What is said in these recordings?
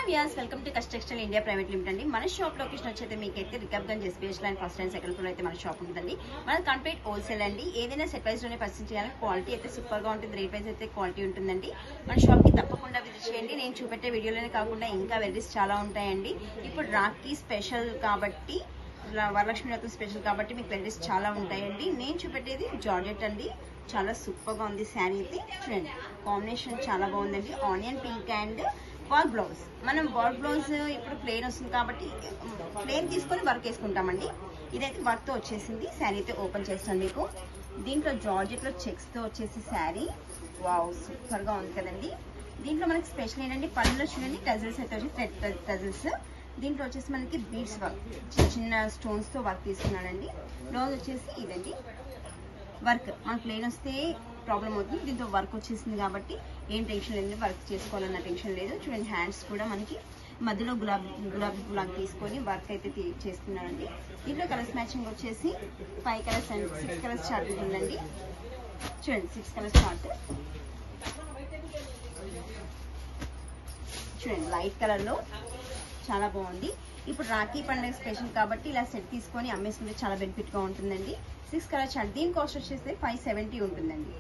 Viewers welcome to కస్ట్ textile India private limited అండి. మన షాప్ లొకేషన్ వచ్చేది మీకైతే Rikabganj SBS line first and second floor అయితే మన షాప్ ఉంటుందండి. మన కంప్లీట్ హోల్సేల్ అండి. ఏదైనా సెట్ ప్రైస్ లోనే పర్చేస్ చేయాలి. క్వాలిటీ అయితే సూపర్ గా ఉంటుంది. రేట్ వైజ్ అయితే క్వాలిటీ ఉంటుందండి. మన షాప్ కి తప్పకుండా విజిట్ చేయండి. నేను చూపెట్టే వీడియోలోనే కాకుండా ఇంకా వెరైటీస్ చాలా ఉంటాయండి. ఇప్పుడు రాఖీ స్పెషల్ కాబట్టి, వరలక్ష్మి వ్రతం స్పెషల్ కాబట్టి మీకు వెరైటీస్ చాలా ఉంటాయండి. నేను చూపెట్టేది జార్జెట్ అండి. చాలా సూపర్ గా ఉంది శారీ అయితే. చూడండి, కాంబినేషన్ చాలా బాగుందండి. Onion pink and work blouse. మనం వర్క్ బ్లౌజ్ ఇప్పుడు ప్లెయిన్ వస్తుంది కాబట్టి ప్లెయిన్ తీసుకొని వర్క్ వేసుకుంటామండి. ఇదైతే వర్క్ తో వచ్చేసింది. శారీ అయితే ఓపెన్ చేస్తాను మీకు. దీంట్లో జార్జెట్ లో చెక్స్ తో వచ్చేసి శారీ వావ్ సూపర్ గా ఉంది కదండి. దీంట్లో మనకి స్పెషల్ ఏంటంటే పళ్ళులో చూడండి టజల్స్ అయితే వచ్చి టజల్స్. దీంట్లో వచ్చేసి మనకి బీడ్స్ వర్క్, చిన్న చిన్న స్టోన్స్ తో వర్క్ తీసుకున్నానండి. బ్లౌజ్ వచ్చేసి ఇదండి వర్క్. మనకు ప్లెయిన్ వస్తే ప్రాబ్లం అవుతుంది. దీంతో వర్క్ వచ్చేసింది కాబట్టి ఏం టెన్షన్ లేదు, వర్క్ చేసుకోవాలన్న టెన్షన్ లేదు. చూడండి, హ్యాండ్స్ కూడా మనకి మధ్యలో గులాబీ తీసుకొని వర్క్ అయితే చేస్తున్నానండి. దీంట్లో కలర్స్ మ్యాచింగ్ వచ్చేసి 5 కలర్స్ అండ్ 6 కలర్స్ చార్ట్ ఉంటుందండి. చూడండి, 6 కలర్స్ చార్ట్. చూడండి, లైట్ కలర్ లో చాలా బాగుంది. ఇప్పుడు రాఖీ పండుగ స్పెషల్ కాబట్టి ఇలా సెట్ తీసుకొని అమ్మేసుకుంటే చాలా బెనిఫిట్ గా ఉంటుందండి. 6 కలర్ చార్ట్. దీని కాస్ట్ వచ్చేసి 570 ఉంటుందండి.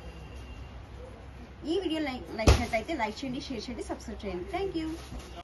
ఈ వీడియో నచ్చినట్లయితే లైక్ చేయండి, షేర్ చేయండి, సబ్స్క్రైబ్ చేయండి. Thank you.